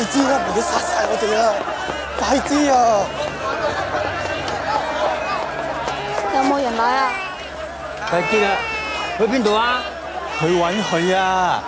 知啦，唔好殺晒我哋啊！快啲啊！有冇人來啊？睇見啦，去邊度啊？去揾佢啊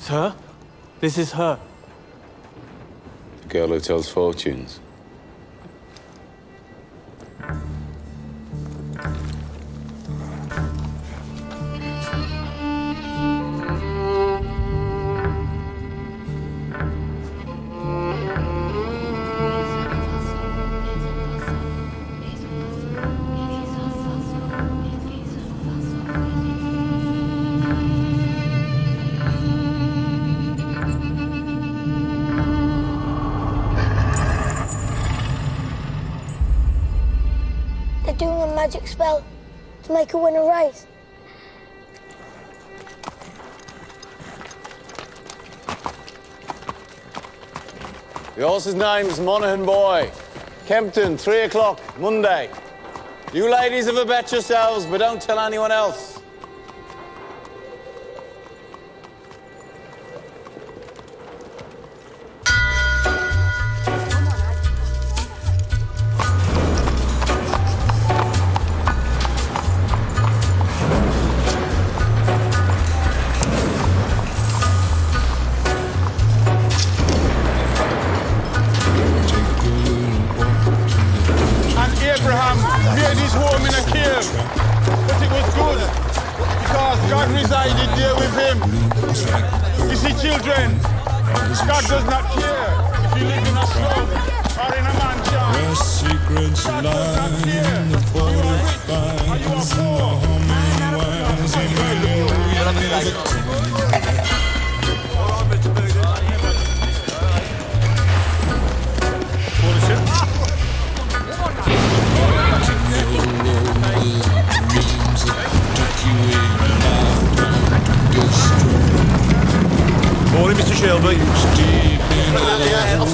！Sir, this is her. The girl who tells fortunes. They're doing a magic spell to make her win a race. The horse's name's Monaghan Boy. Kempton, 3 o'clock, Monday. You ladies have a bet yourselves, but don't tell anyone else. Abraham made his home in a cave, but it was good because God resided there with him. You see, children, God does not care if you live in a slum or in a mansion. Where secrets lie in the butterflies and the humming winds and Morning, Mr. Shelby. deep in the hole,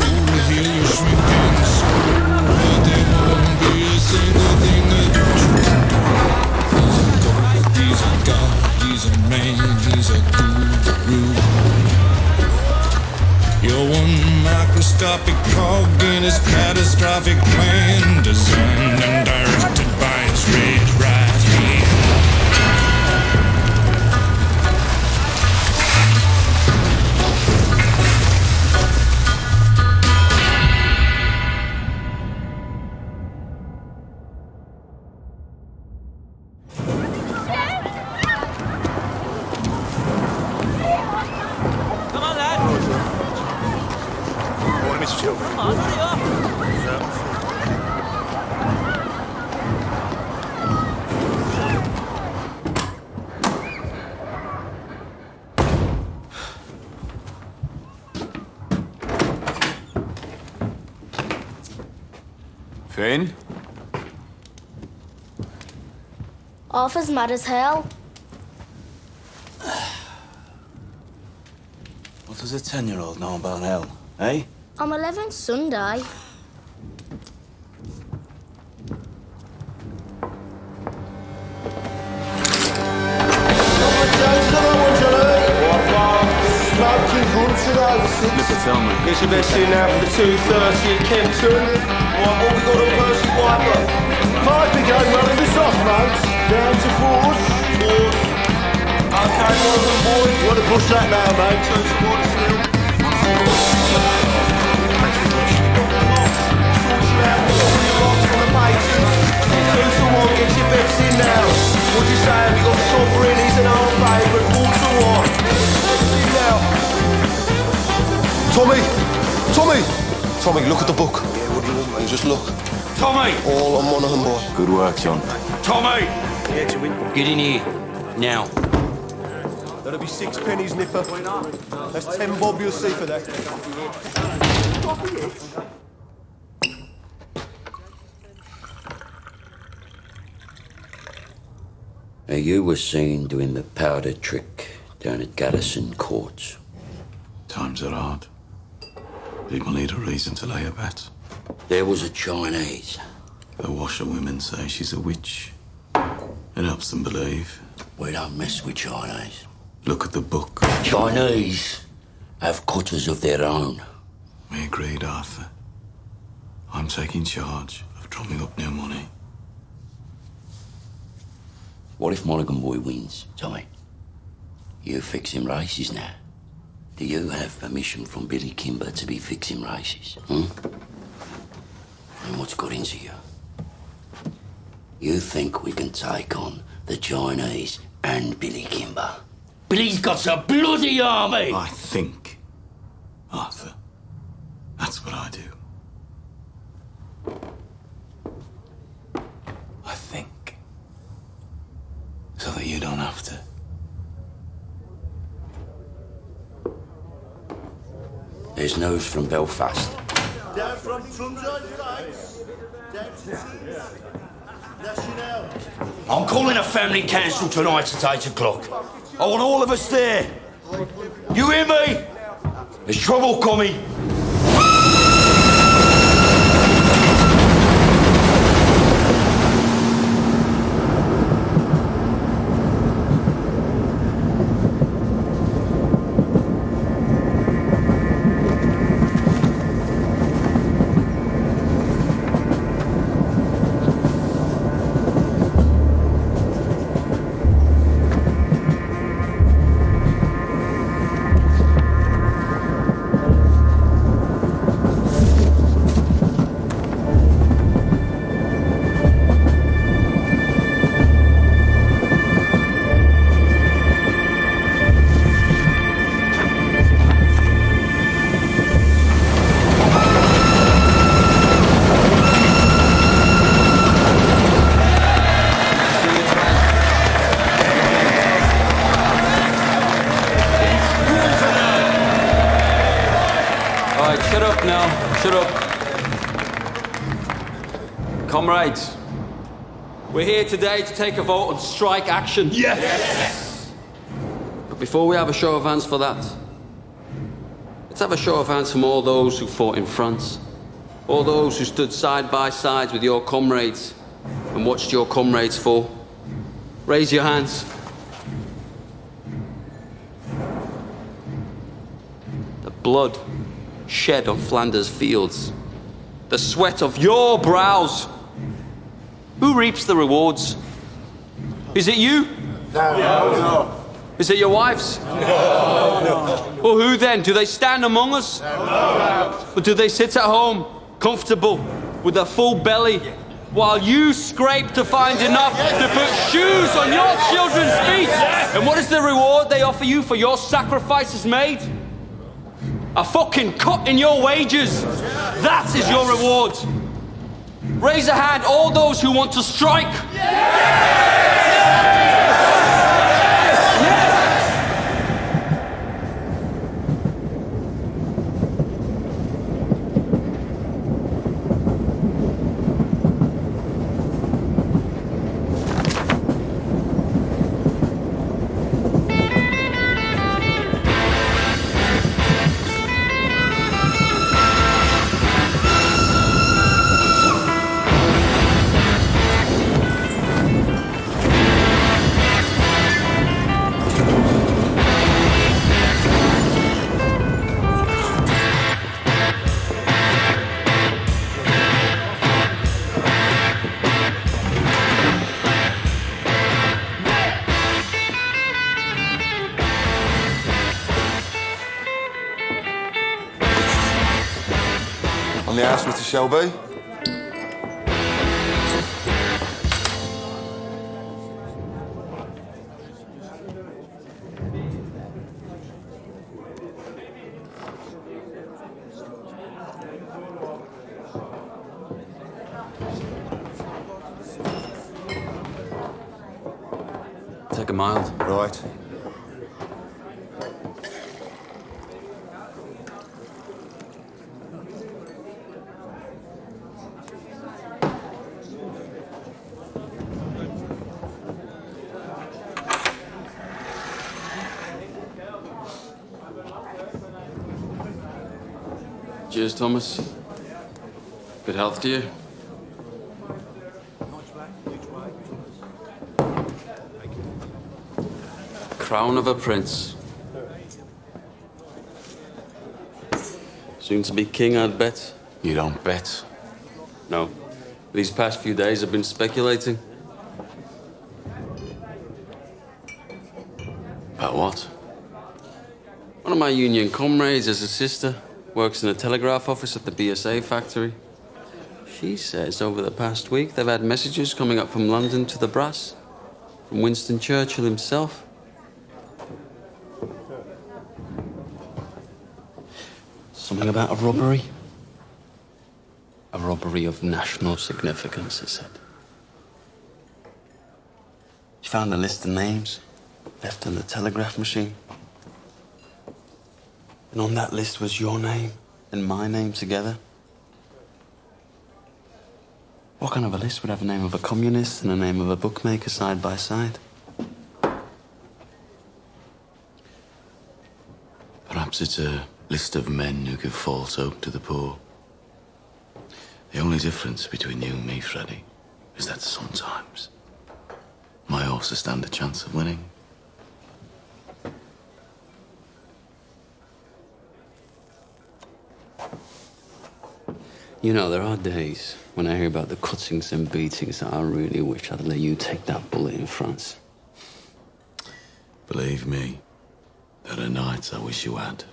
hear you shrinking soul, but there won't be a single thing that you do. He's a god, he's a man, he's a guru. You're one microscopic cog in his catastrophic plan, designed and directed by his red right hand. Come on, lad. Morning, Mr. Shelby. Come on, hurry up. Finn? Arthur's mad as hell. What does a 10-year-old know about hell, eh? I'm 11 Sunday. It's your best in now for the 2:30 at Kempton. What we got on Percy Piper? Piper game running this off, mate. Down to fours. Okay, Morgan boy. You want to push that now, mate? Turn towards the hill. Two to one, get your bets in now. What'd you say? Have you got Sovereign? He's an old favourite. 4 to 1. Bets in now. Tommy! Tommy! Tommy, look at the book. Yeah, what do you want, mate? Just look. Tommy! All on Monaghan boy. Good work, John. Tommy! Get in here. Now. That'll be 6 pennies, Nipper. That's 10 bob you'll see for that. Now, you were seen doing the powder trick down at Garrison Courts. Times are hard. People need a reason to lay a bet. There was a Chinese. The washerwomen say she's a witch. It helps them believe. We don't mess with Chinese. Look at the book. Chinese have cutters of their own. We agreed, Arthur. I'm taking charge of drumming up new money. What if Monaghan Boy wins, Tommy? You fixing races now. Do you have permission from Billy Kimber to be fixing races? And what's got into you? You think we can take on the Chinese and Billy Kimber? Billy's got a bloody army! I think, Arthur. That's what I do. I think. So that you don't have to. There's news from Belfast. Down from Trumside Heights. Down to National. I'm calling a family council tonight at 8 o'clock. I want all of us there. You hear me? There's trouble coming. Shut up. Comrades, we're here today to take a vote on strike action. Yes! But before we have a show of hands for that, let's have a show of hands from all those who fought in France, all those who stood side by side with your comrades and watched your comrades fall. Raise your hands. The blood shed on Flanders fields, the sweat of your brows. Who reaps the rewards? Is it you? No. Is it your wives? No. Well, who then? Do they stand among us? No. Or do they sit at home, comfortable, with a full belly, while you scrape to find enough to put shoes on your children's feet? And what is the reward they offer you for your sacrifices made? A fucking cut in your wages. That is your reward. Raise a hand, all those who want to strike. On the house, Mr. Shelby? Take a mild. Right. Cheers, Thomas. Good health to you. Crown of a prince. Soon to be king, I'd bet. You don't bet. No. These past few days I've been speculating. About what? One of my union comrades has a sister, works in a telegraph office at the BSA factory. She says over the past week they've had messages coming up from London to the brass, from Winston Churchill himself. Something about a robbery. A robbery of national significance, it said. She found a list of names left on the telegraph machine. And on that list was your name and my name together. What kind of a list would have the name of a communist and the name of a bookmaker side by side? Perhaps it's a list of men who give false hope to the poor. The only difference between you and me, Freddie, is that sometimes my horses stand a chance of winning. You know, there are days when I hear about the cuttings and beatings that I really wish I'd let you take that bullet in France. Believe me, there are nights I wish you had.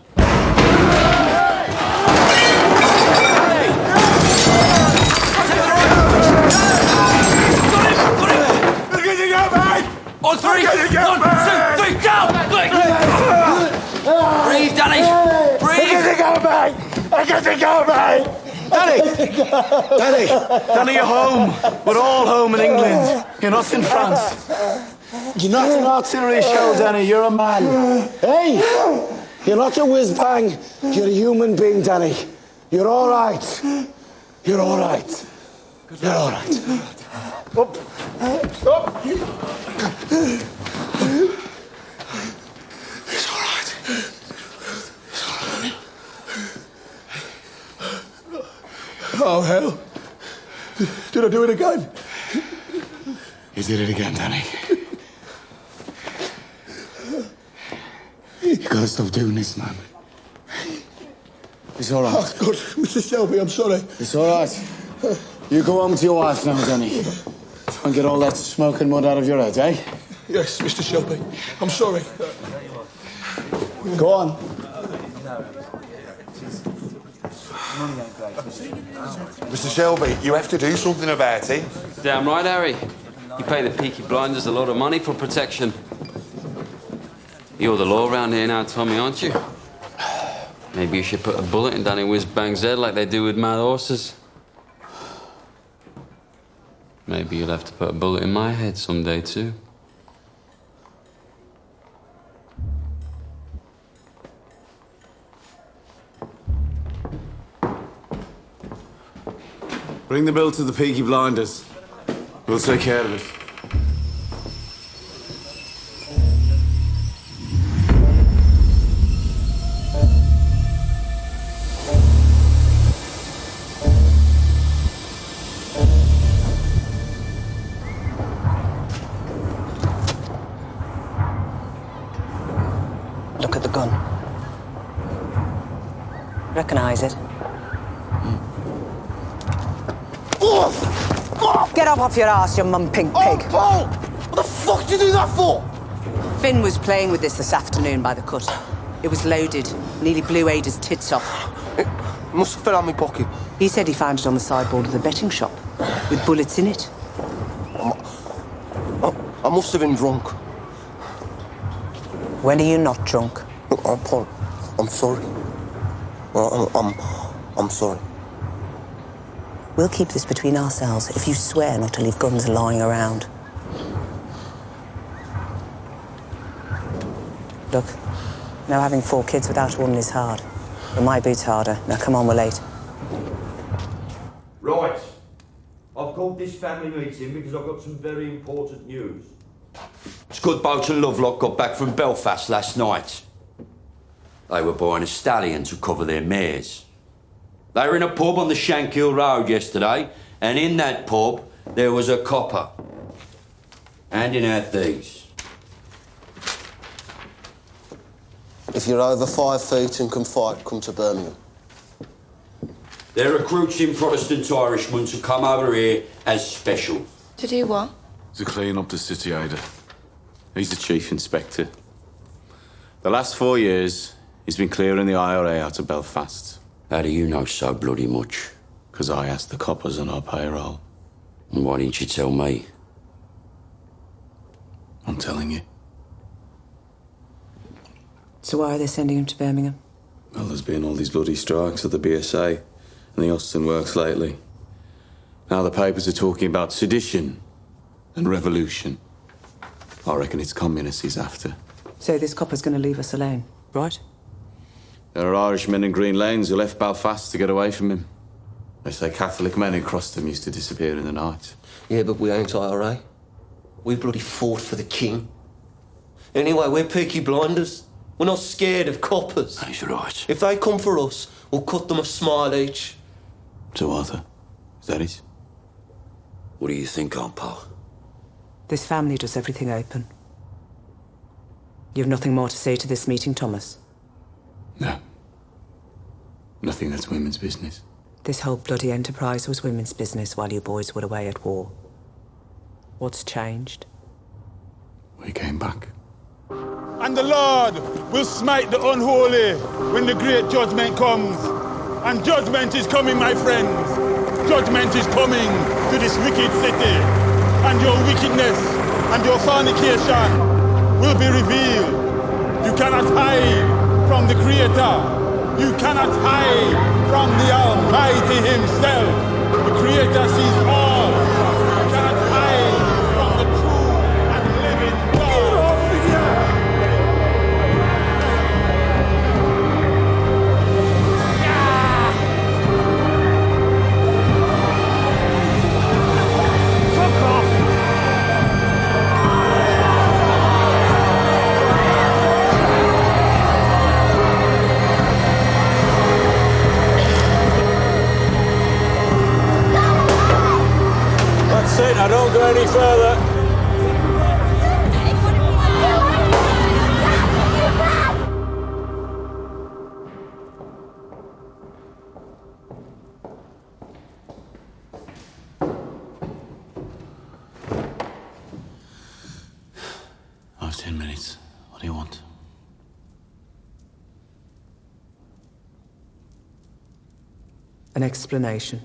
On three! 1, 2, 3, down! Breathe, Danny! Breathe! I get to go, mate! Danny, you're home. We're all home in England. You're not in France. You're not an artillery shell, Danny. You're a man. Hey! You're not a whiz-bang. You're a human being, Danny. You're all right. You're all right. You're all right. Up. Up. It's all right. It's all right. Oh, hell. Did I do it again? You did it again, Danny. You gotta stop doing this, man. It's all right. Oh, God, Mr. Shelby, I'm sorry. It's all right. You go home to your wife now, Danny. Try and get all that smoke and mud out of your head, eh? Yes, Mr. Shelby. I'm sorry. Go on. Mr. Shelby, you have to do something about it. Damn right, Harry. You pay the Peaky Blinders a lot of money for protection. You're the law around here now, Tommy, aren't you? Maybe you should put a bullet in Danny Whiz-Bang's head like they do with mad horses. Maybe you'll have to put a bullet in my head someday, too. Bring the bill to the Peaky Blinders. We'll take care of it. Look at the gun. Recognize it? Get up off your ass, you mum-pink pig. Oh, Paul! What the fuck did you do that for? Finn was playing with this afternoon by the cut. It was loaded. Nearly blew Ada's tits off. It must have fell out my pocket. He said he found it on the sideboard of the betting shop, with bullets in it. I must have been drunk. When are you not drunk? Paul, I'm sorry. I'm sorry. We'll keep this between ourselves if you swear not to leave guns lying around. Look, now having 4 kids without a woman is hard. But my boot's harder. Now come on, we're late. Right. I've called this family meeting because I've got some very important news. Scudboat and Lovelock got back from Belfast last night. They were buying a stallion to cover their mares. They were in a pub on the Shankill Road yesterday, and in that pub there was a copper handing out these. If you're over 5 feet and can fight, come to Birmingham. They're recruiting Protestant Irishmen to come over here as special. To do what? To clean up the city, Ada. He's the chief inspector. The last 4 years, he's been clearing the IRA out of Belfast. How do you know so bloody much? Because I asked the coppers on our payroll. And why didn't you tell me? I'm telling you. So why are they sending him to Birmingham? Well, there's been all these bloody strikes at the BSA and the Austin Works lately. Now the papers are talking about sedition and revolution. I reckon it's communists he's after. So this copper's going to leave us alone, right? There are Irishmen in Green Lanes who left Belfast to get away from him. They say Catholic men who crossed them used to disappear in the night. Yeah, but we ain't IRA. We bloody fought for the king. Anyway, we're Peaky Blinders. We're not scared of coppers. He's right. If they come for us, we'll cut them a smile each. So, Arthur, is that it? What do you think, Aunt Pal? This family does everything open. You have nothing more to say to this meeting, Thomas? No. Nothing that's women's business. This whole bloody enterprise was women's business while you boys were away at war. What's changed? We came back. And the Lord will smite the unholy when the great judgment comes. And judgment is coming, my friends. Judgment is coming to this wicked city. And your wickedness and your fornication will be revealed. You cannot hide from the Creator. You cannot hide from the Almighty Himself. The Creator sees all. You cannot hide from the true and living God. That's it, now don't go any further. I have 10 minutes. What do you want? An explanation.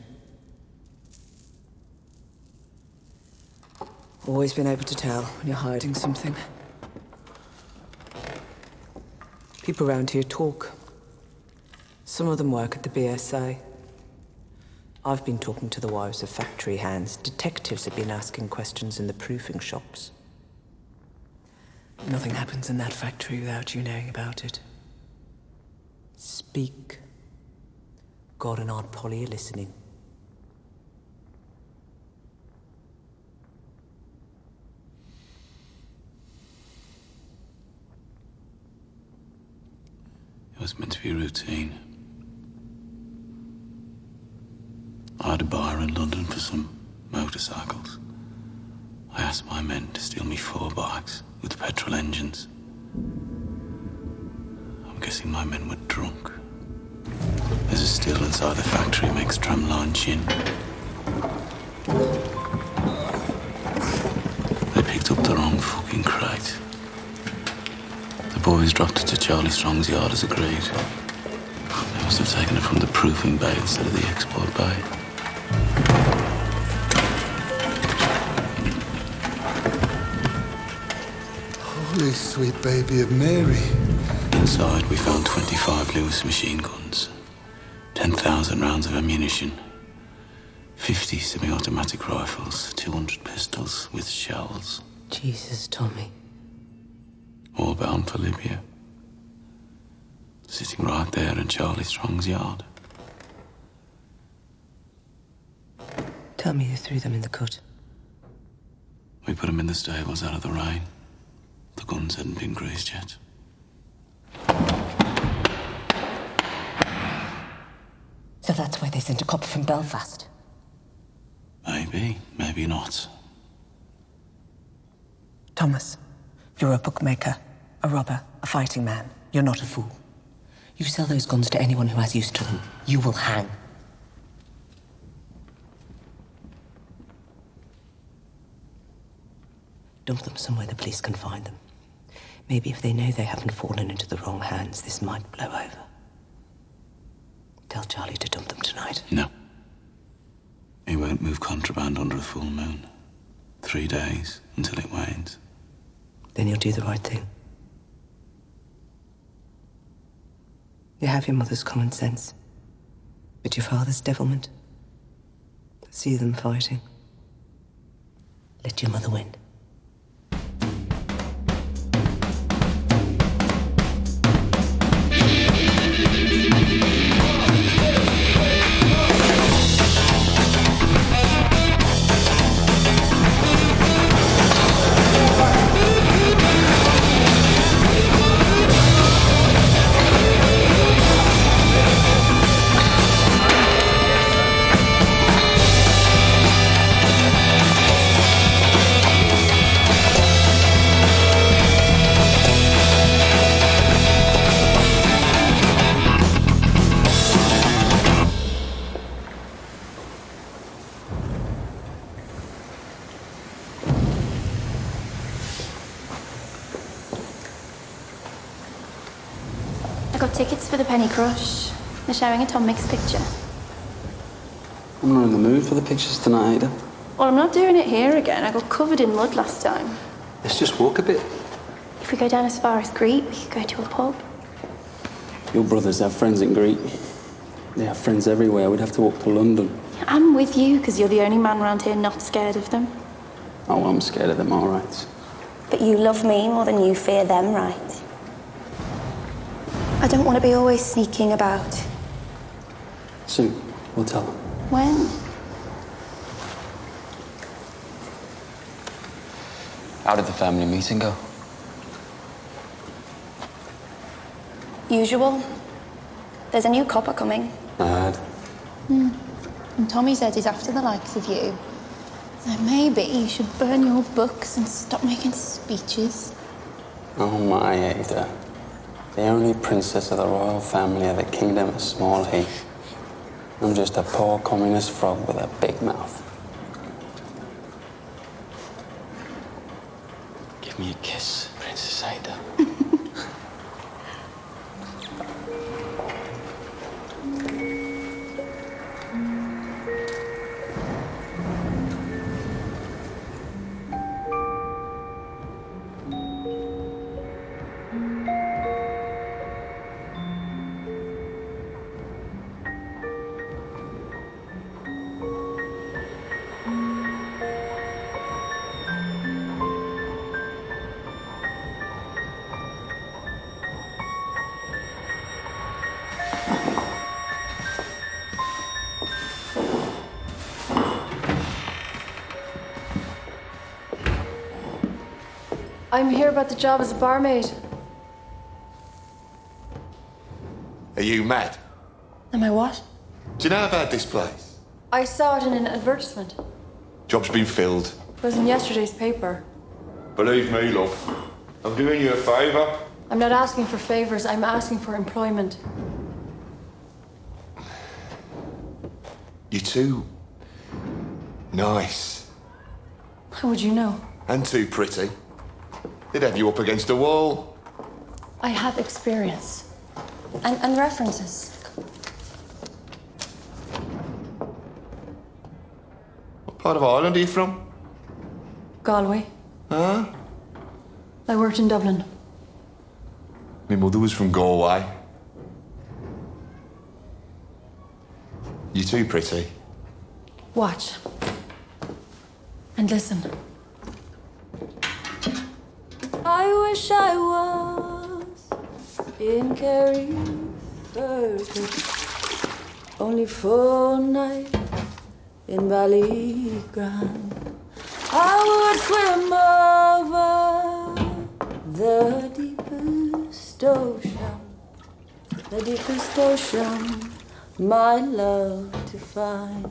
Always been able to tell when you're hiding something. People around here talk. Some of them work at the BSA. I've been talking to the wives of factory hands. Detectives have been asking questions in the proofing shops. Nothing happens in that factory without you knowing about it. Speak. God and Aunt Polly are listening. It was meant to be routine. I had a buyer in London for some motorcycles. I asked my men to steal me 4 bikes with petrol engines. I'm guessing my men were drunk. There's a still inside the factory makes tramline gin. They picked up the wrong fucking crate. The boys dropped it to Charlie Strong's yard as agreed. They Must have taken it from the proofing bay instead of the export bay. Holy sweet baby of Mary. Inside, we found 25 Lewis machine guns, 10,000 rounds of ammunition, 50 semi-automatic rifles, 200 pistols with shells. Jesus, Tommy. All bound for Libya. Sitting right there in Charlie Strong's yard. Tell me who threw them in the cut. We put them in the stables out of the rain. The guns hadn't been greased yet. So that's why they sent a copper from Belfast. Maybe, maybe not. Thomas, you're a bookmaker, a robber, a fighting man. You're not a fool. You sell those guns to anyone who has use to them, you will hang. Dump them somewhere the police can find them. Maybe if they know they haven't fallen into the wrong hands, this might blow over. Tell Charlie to dump them tonight. No. He won't move contraband under a full moon. 3 days until it wanes. Then you'll do the right thing. You have your mother's common sense, but your father's devilment. See them fighting. Let your mother win. I got tickets for the Penny Crush. They're showing a Tom Mix picture. I'm not in the mood for the pictures tonight, Ada. Well, I'm not doing it here again. I got covered in mud last time. Let's just walk a bit. If we go down as far as Greet, we could go to a pub. Your brothers have friends in Greek. They have friends everywhere. We'd have to walk to London. I'm with you, because you're the only man around here not scared of them. Oh, I'm scared of them, all right. But you love me more than you fear them, right? I don't want to be always sneaking about. Soon, we'll tell them. When? How did the family meeting go? Usual. There's a new copper coming. I heard. And Tommy says he's after the likes of you. So maybe you should burn your books and stop making speeches. Oh, my Ada. The only princess of the royal family of the kingdom of Small Heath. I'm just a poor communist frog with a big mouth. Give me a kiss, Princess Ada. I'm here about the job as a barmaid. Are you mad? Am I what? Do you know about this place? I saw it in an advertisement. Job's been filled. It was in yesterday's paper. Believe me, love. I'm doing you a favour. I'm not asking for favors, I'm asking for employment. You're too nice. How would you know? And too pretty. They'd have you up against a wall. I have experience. And references. Part of Ireland are you from? Galway. Huh? I worked in Dublin. My mother was from Galway. You too pretty. Watch. And listen. I wish I was in Kerry, only for a night in Ballygrand. I would swim over the deepest ocean, my love to find.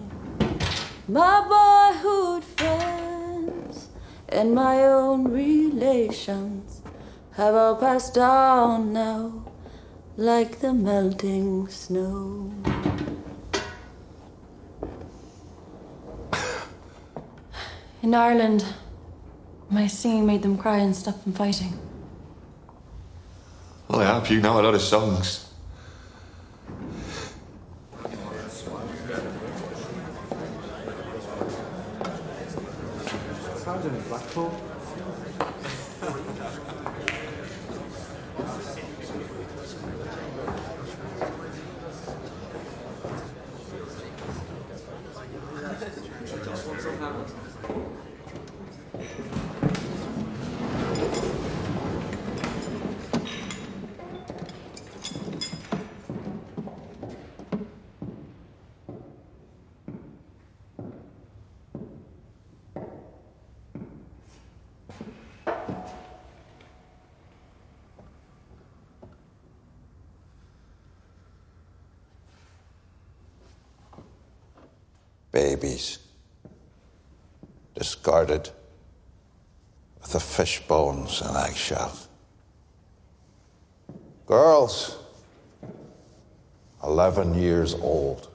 My boyhood friends and my own relations have all passed on now, like the melting snow. In Ireland, my singing made them cry and stop them fighting. Well, I hope you know a lot of songs. Blackpool. Babies, discarded with the fish bones and eggshells. Girls, 11 years old,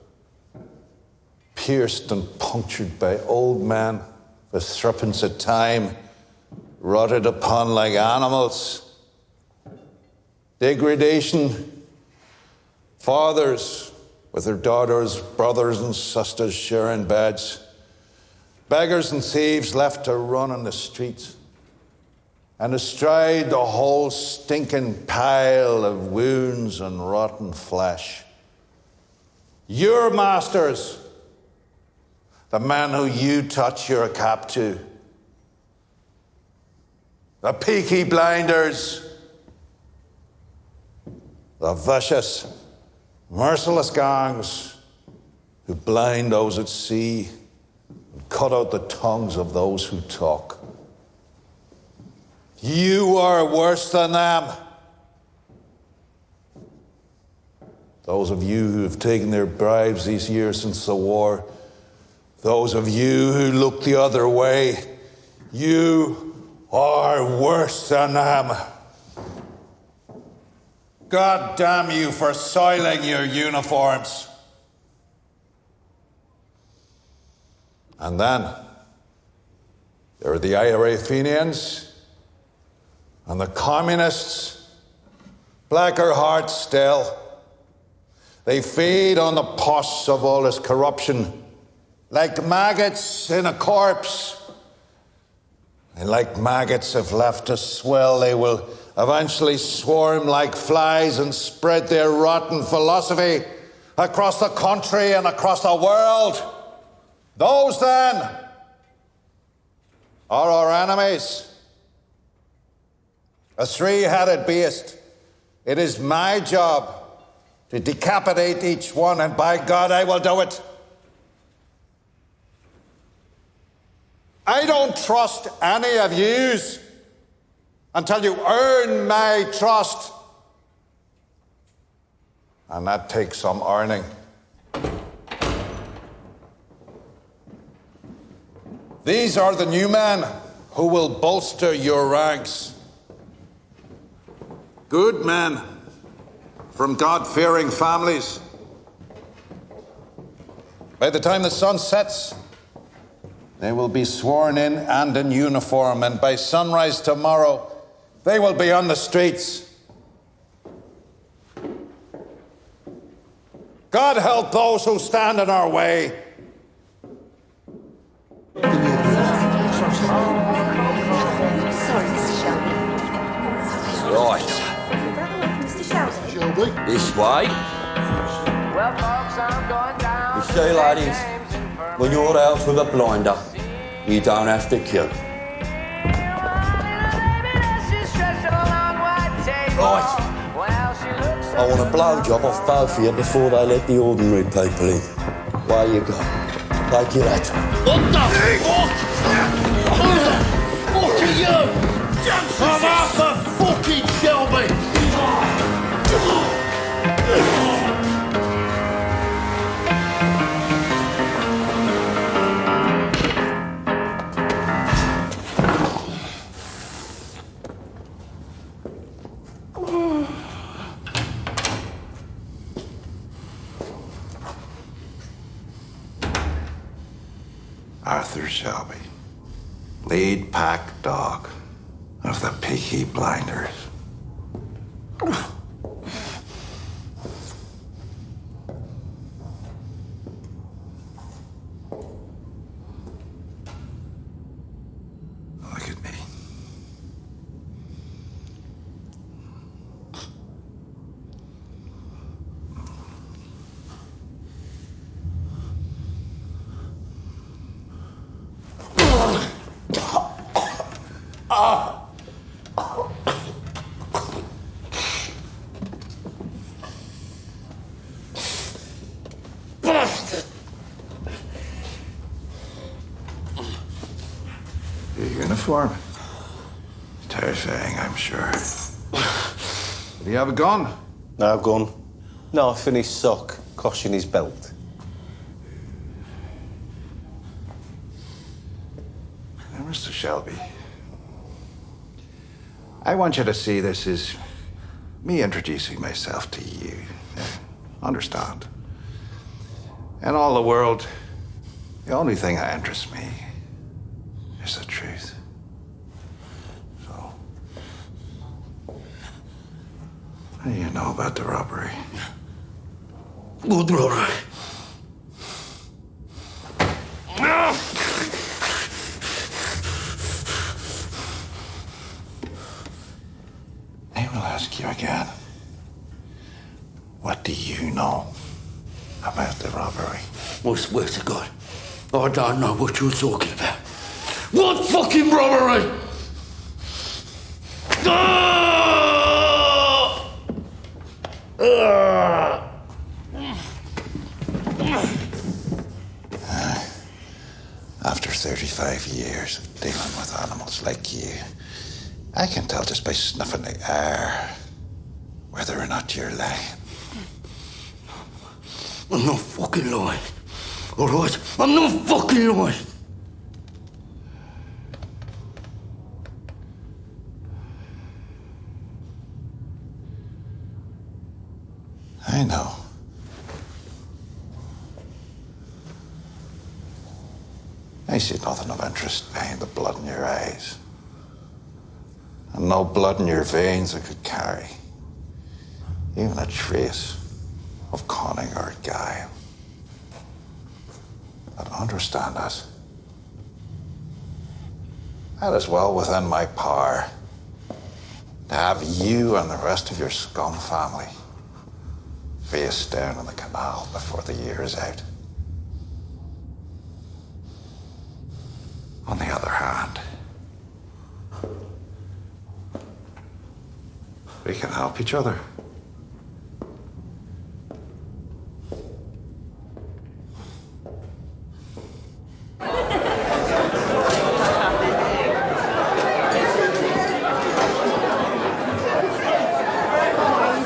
pierced and punctured by old men with threepence of time, rotted upon like animals. Degradation, fathers with their daughters, brothers and sisters sharing beds. Beggars and thieves left to run on the streets. And astride the whole stinking pile of wounds and rotten flesh. Your masters, the men who you touch your cap to. The Peaky Blinders. The vicious, merciless gangs who blind those at sea and cut out the tongues of those who talk. You are worse than them. Those of you who have taken their bribes these years since the war, those of you who look the other way, you are worse than them. God damn you for soiling your uniforms. And then there are the IRA Fenians and the communists, blacker hearts still. They feed on the pus of all this corruption like maggots in a corpse. And like maggots, if left to swell, they will eventually swarm like flies and spread their rotten philosophy across the country and across the world. Those, then, are our enemies. A three-headed beast. It is my job to decapitate each one, and by God, I will do it. I don't trust any of yous until you earn my trust. And that takes some earning. These are the new men who will bolster your ranks. Good men from God-fearing families. By the time the sun sets, they will be sworn in and in uniform, and by sunrise tomorrow, they will be on the streets. God help those who stand in our way. Shelby. Right. Mr. Shelby. This way. You see, ladies, when you're out with a blinder, you don't have to kill. Right. I want a blowjob off both of you before they let the ordinary people in. Where you go? Take your hat. What the fuck? Who the fuck are you? I'm Arthur fucking Shelby. Arthur Shelby, lead pack dog of the Peaky Blinders. Look at me. Bastard! Your uniform? Terrifying, I'm sure. Do you have a gun? No gun. Knife in his sock, cosh in his belt. Now, Mr. Shelby, I want you to see this as me introducing myself to you. Understand? In all the world, the only thing that interests me is the truth. So, what do you know about the robbery? Good robbery. I will ask you again. What do you know about the robbery? I swear to God, I don't know what you're talking about. What fucking robbery? After 35 years of dealing with animals like you, I can tell just by snuffing the air whether or not you're lying. I'm not fucking lying. All right? I'm not fucking lying. I know. I see nothing of interest behind the blood in your eyes. And no blood in your veins that could carry even a trace of cunning or guile. But understand that. That is well within my power to have you and the rest of your scum family face down in the canal before the year is out. On the other hand, we can help each other.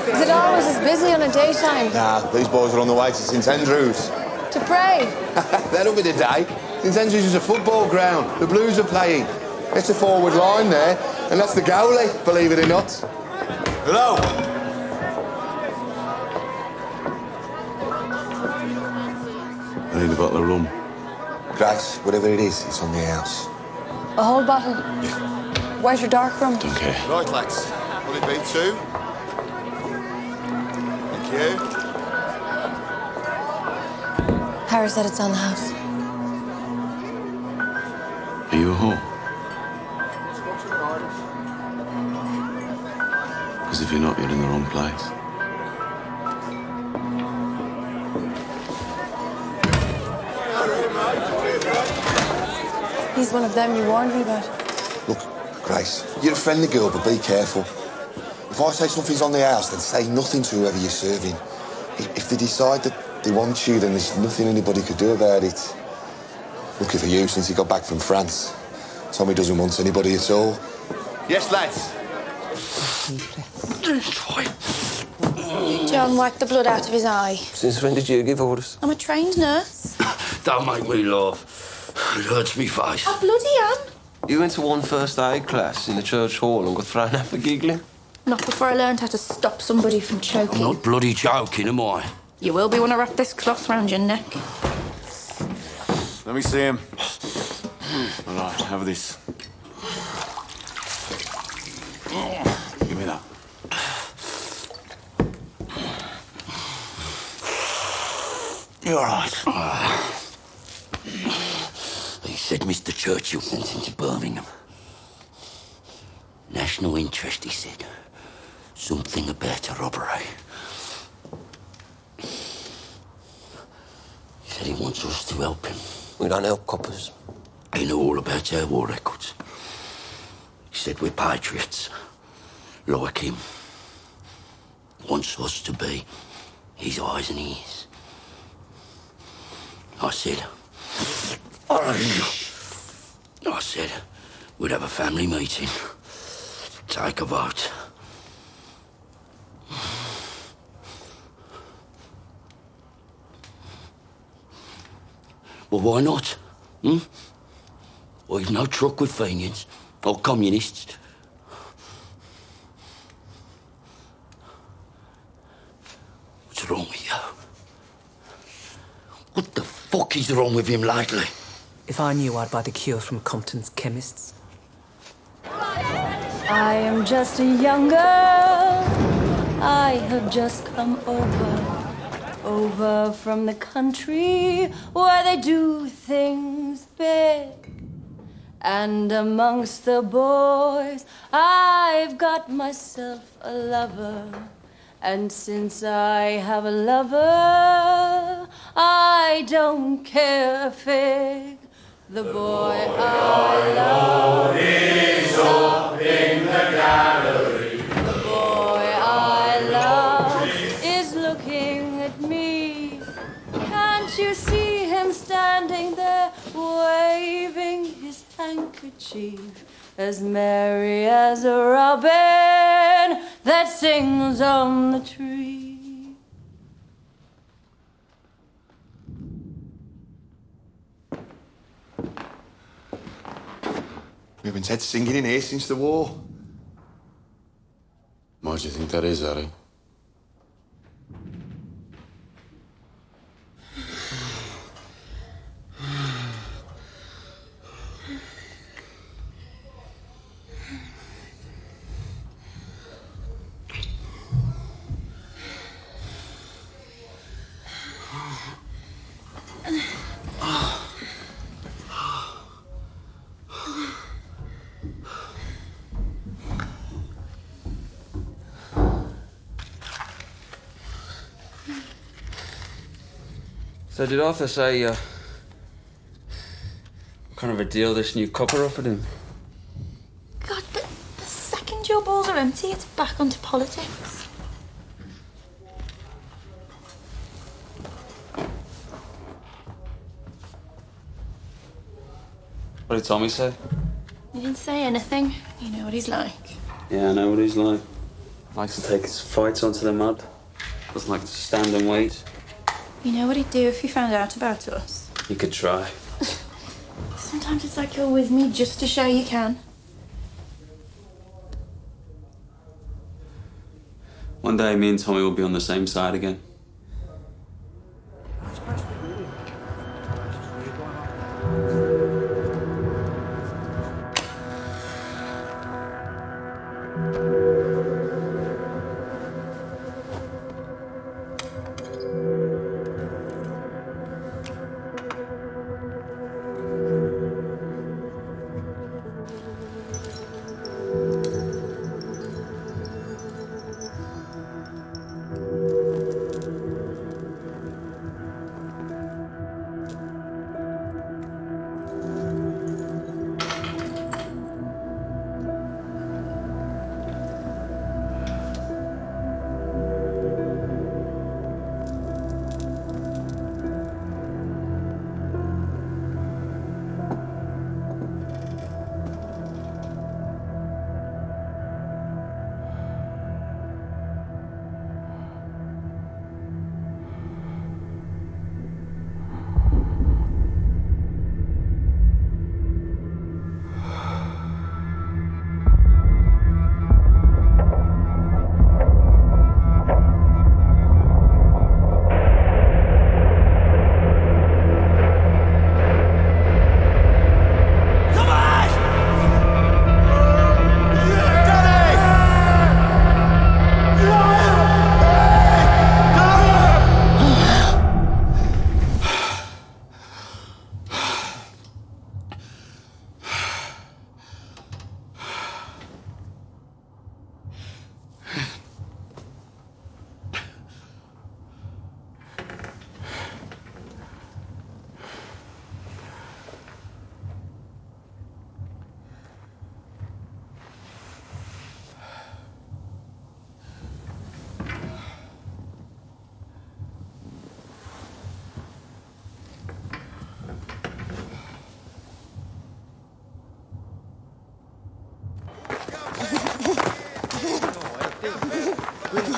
Is it always as busy on a daytime? Nah, these boys are on the way to St Andrews. To pray? That'll be the day. St Andrews is a football ground. The Blues are playing. It's a forward line there, and that's the goalie, believe it or not. Hello. I need a bottle of rum. Grace, whatever it is, it's on the house. A whole bottle? White or dark rum? Don't care. Right, lads. Will it be 2? Thank you. Harry said it's on the house. Are you a whore? you're not, you're in the wrong place. He's one of them you warned me about. Look, Grace, you're a friendly girl, but be careful. If I say something's on the house, then say nothing to whoever you're serving. If they decide that they want you, then there's nothing anybody could do about it. Lucky for you, since he got back from France. Tommy doesn't want anybody at all. Yes, lads. John wiped the blood out of his eye. Since when did you give orders? I'm a trained nurse. Don't make me laugh. It hurts me face. I bloody am. You went to one first aid class in the church hall and got thrown out for giggling? Not before I learned how to stop somebody from choking. I'm not bloody joking, am I? You will be when I wrap this cloth round your neck. Let me see him. All right, have this. Give me that. You're all right. He said Mr. Churchill sent him to Birmingham. National interest, he said. Something about a robbery. He said he wants us to help him. We don't help coppers. He knew all about our war records. He said we're patriots, like him. Wants us to be his eyes and ears. I said we'd have a family meeting, take a vote. Well, why not? We've no truck with Fenians or communists. What's wrong with you? What the fuck is wrong with him lately? If I knew, I'd buy the cure from Compton's chemists. I am just a young girl. I have just come over from the country where they do things big. And amongst the boys, I've got myself a lover. And since I have a lover, I don't care a fig. The boy I love is up in the gallery. The boy I love is looking at me. Can't you see him standing there, waving his handkerchief, as merry as a robin that sings on the tree? We haven't had singing in here since the war. Why do you think that is, Harry? So did Arthur say, what kind of a deal this new copper offered him? God, but the second your balls are empty, it's back onto politics. What did Tommy say? He didn't say anything. You know what he's like. Yeah, I know what he's like. Likes to take his fights onto the mud. Doesn't like to stand and wait. You know what he'd do if he found out about us? He could try. Sometimes it's like you're with me just to show you can. One day, me and Tommy will be on the same side again.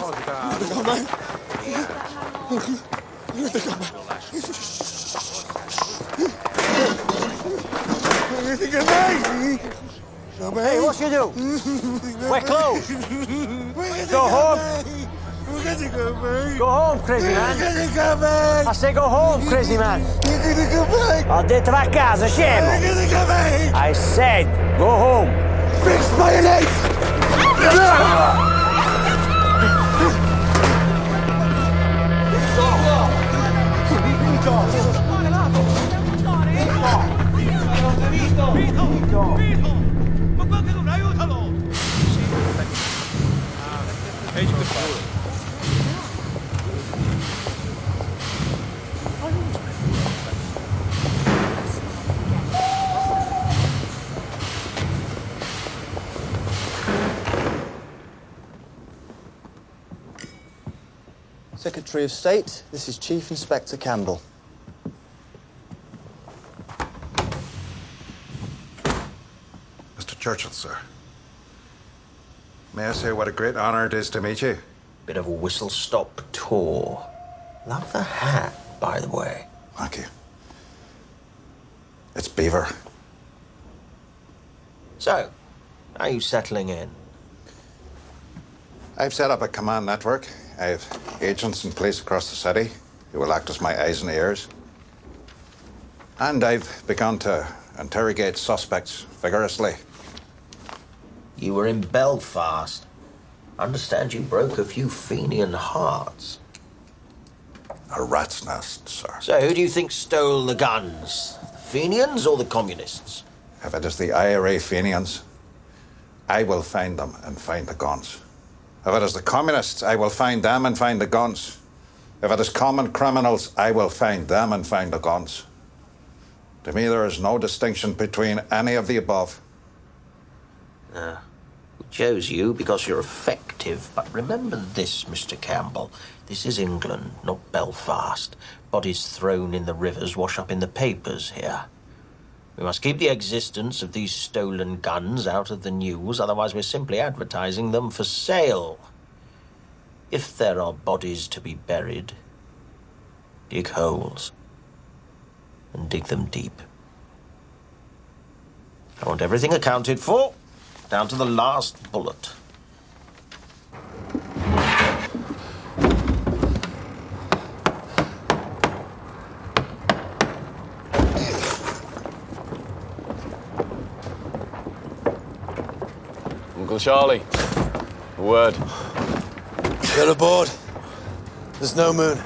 Hey, what you do? We're closed. Go home. Go home, crazy man. I say go home, crazy man. Ho detto va a casa, scemo. I said go home. Fix mayonnaise! Secretary of State, this is Chief Inspector Campbell. Mr. Churchill, sir. May I say what a great honor it is to meet you? Bit of a whistle-stop tour. Love the hat, by the way. Thank you. It's Beaver. So, are you settling in? I've set up a command network. I have agents in place across the city who will act as my eyes and ears. And I've begun to interrogate suspects vigorously. You were in Belfast. I understand you broke a few Fenian hearts. A rat's nest, sir. So who do you think stole the guns? The Fenians or the communists? If it is the IRA Fenians, I will find them and find the guns. If it is the communists, I will find them and find the guns. If it is common criminals, I will find them and find the guns. To me, there is no distinction between any of the above. We chose you because you're effective, but remember this, Mr. Campbell. This is England, not Belfast. Bodies thrown in the rivers wash up in the papers here. We must keep the existence of these stolen guns out of the news, otherwise we're simply advertising them for sale. If there are bodies to be buried, dig holes and dig them deep. I want everything accounted for, down to the last bullet. Uncle Charlie, a word. Get aboard. There's no moon.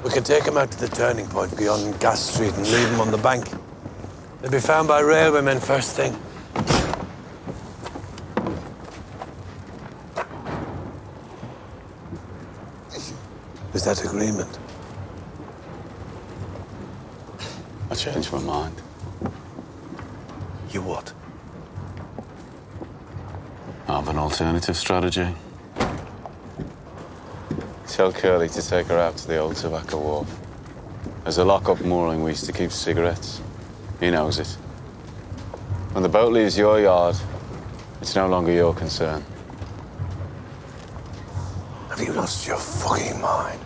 We can take them out to the turning point beyond Gas Street and leave them on the bank. They'll be found by railwaymen first thing. Is that agreement? I changed my mind. You what? I have an alternative strategy. Tell Curly to take her out to the old tobacco wharf. There's a lock-up mooring we used to keep cigarettes. He knows it. When the boat leaves your yard, it's no longer your concern. Have you lost your fucking mind?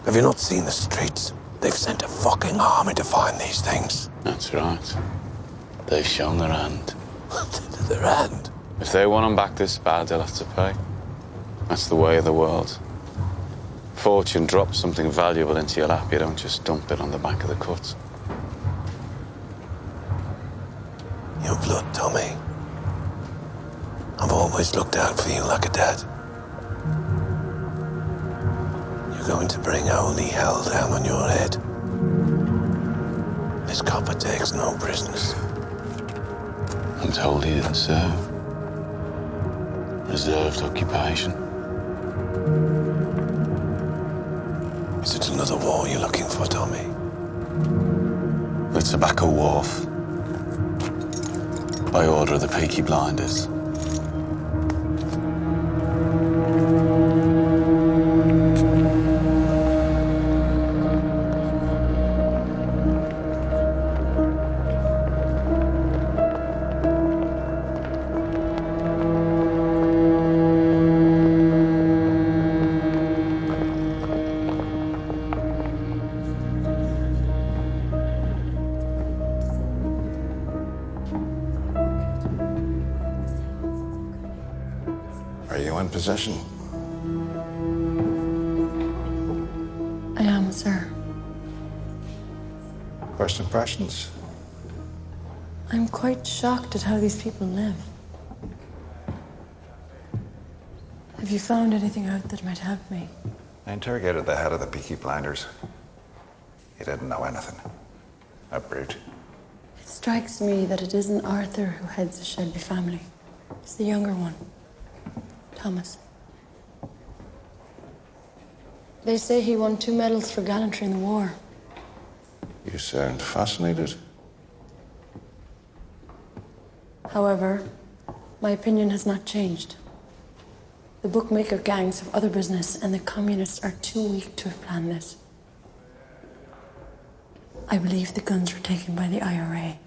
Have you not seen the streets? They've sent a fucking army to find these things. That's right. They've shown their hand. Their hand? If they want them back this bad, they'll have to pay. That's the way of the world. Fortune drops something valuable into your lap, you don't just dump it on the back of the cut. Your blood, Tommy. I've always looked out for you like a dad. You're going to bring holy hell down on your head. This copper takes no prisoners. I'm told he didn't serve. Reserved occupation. Is it another war you're looking for, Tommy? The Tobacco Wharf. By order of the Peaky Blinders. possession? I am, sir. First impressions? I'm quite shocked at how these people live. Have you found anything out that might help me? I interrogated the head of the Peaky Blinders. He didn't know anything. A brute. It strikes me that it isn't Arthur who heads the Shelby family. It's the younger one, Thomas. They say he won 2 medals for gallantry in the war. You sound fascinated. However, my opinion has not changed. The bookmaker gangs have other business, and the communists are too weak to have planned this. I believe the guns were taken by the IRA.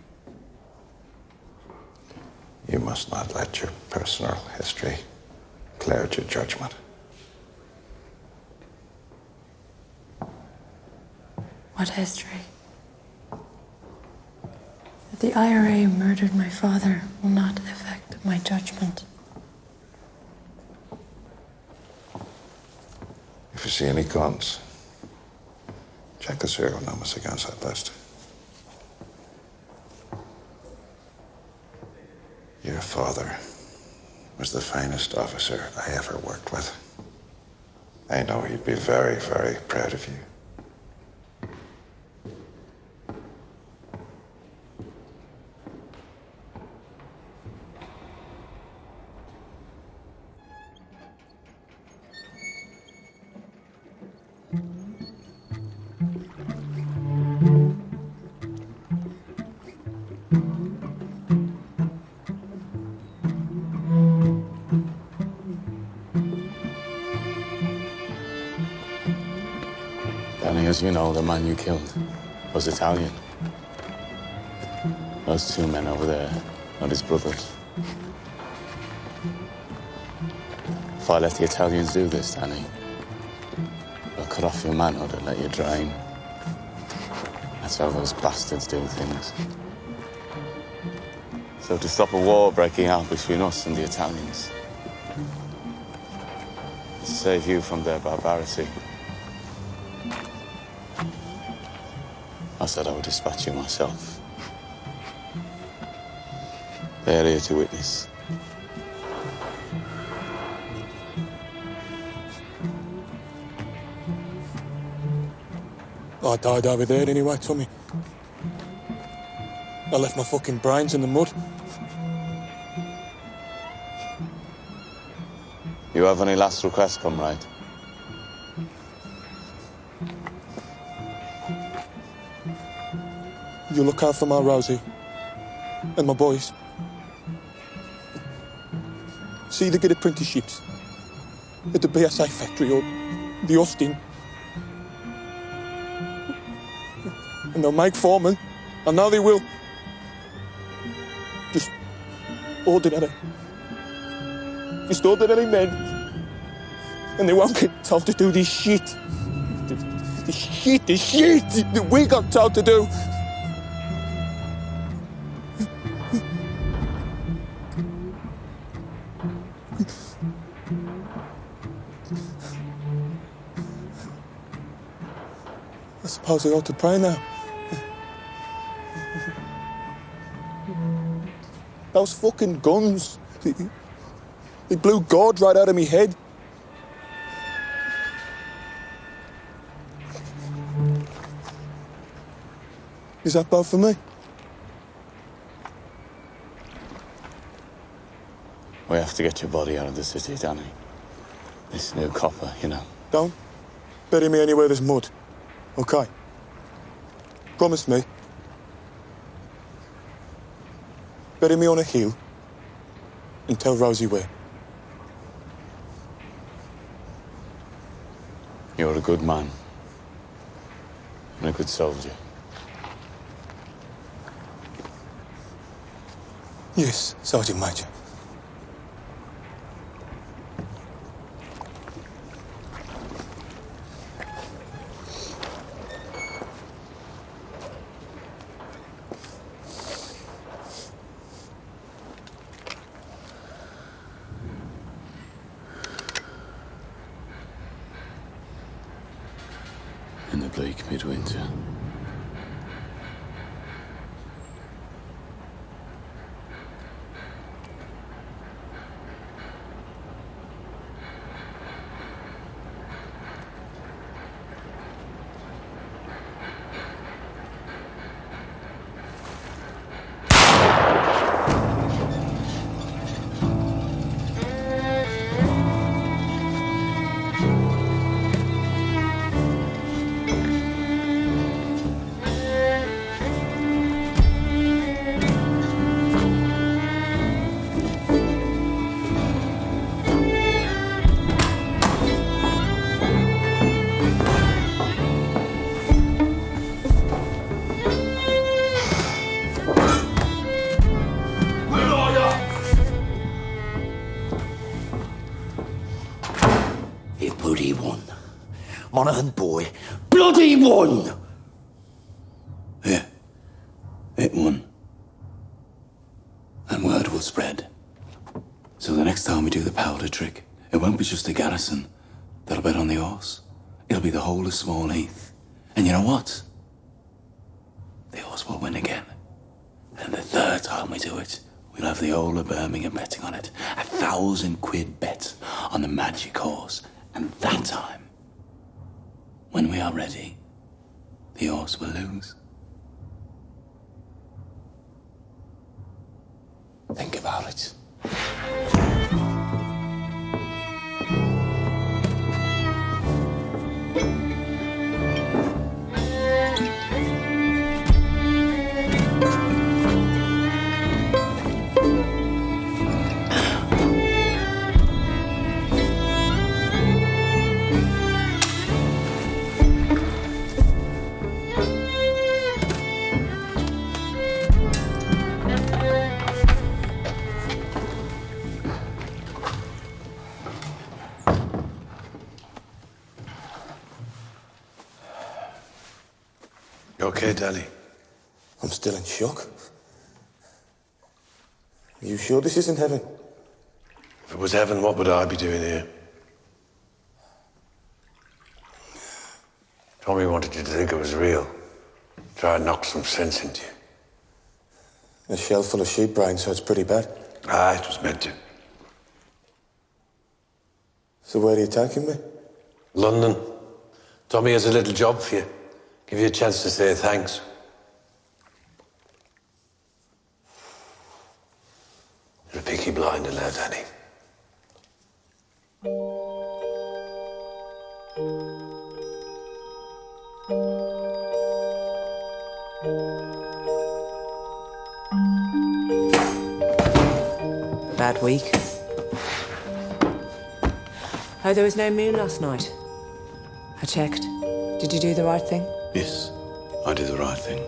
You must not let your personal history cloud your judgment. What history? That the IRA murdered my father will not affect my judgment. If you see any guns, check the serial numbers against that list. Your father was the finest officer I ever worked with. I know he'd be very, very proud of you. Danny, as you know, the man you killed was Italian. Those 2 men over there are his brothers. If I let the Italians do this, Danny, they'll cut off your manhood and let you drain. That's how those bastards do things. So to stop a war breaking out between us and the Italians, to save you from their barbarity, I said I would dispatch you myself. They're here to witness. I died over there anyway, Tommy. I left my fucking brains in the mud. You have any last requests, comrade? You look out for my Rosie and my boys. See they get apprenticeships at the BSA factory or the Austin. And they'll make foremen. I know they will. Just ordinary. Just ordinary men. And they won't get told to do this shit. This shit that we got told to do. I suppose I ought to pray now. Those fucking guns, they blew God right out of me head. Is that bad for me? We have to get your body out of the city, Danny. This new copper, you know. Don't bury me anywhere there's mud, okay? Promise me. Bury me on a hill and tell Rosie where. You're a good man and a good soldier. Yes, Sergeant Major. bleak midwinter. Bloody one. Monaghan boy. Bloody one! Yeah, it won. And word will spread. So the next time we do the powder trick, it won't be just the garrison that'll bet on the horse. It'll be the whole of Small Heath. And you know what? The horse will win again. And the third time we do it, we'll have the whole of Birmingham betting on it. 1,000 quid bet on the magic horse. And that time, when we are ready, the horse will lose. Think about it. You okay, Danny? I'm still in shock. Are you sure this isn't heaven? If it was heaven, what would I be doing here? Tommy wanted you to think it was real. Try and knock some sense into you. A shell full of sheep brains, so it's pretty bad. Ah, it was meant to. So where are you taking me? London. Tommy has a little job for you. Give you a chance to say thanks. You're a Peaky Blinder now, Danny. Bad week. Oh, there was no moon last night. I checked. Did you do the right thing? Yes, I did the right thing.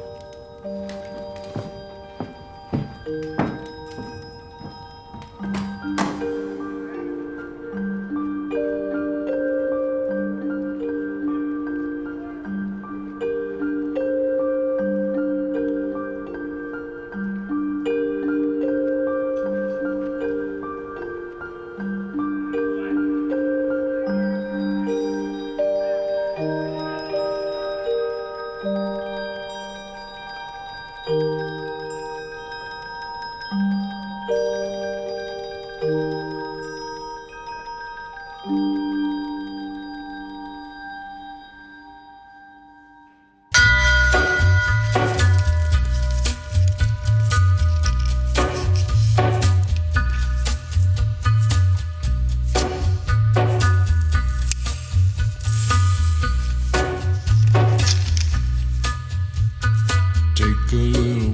Take a little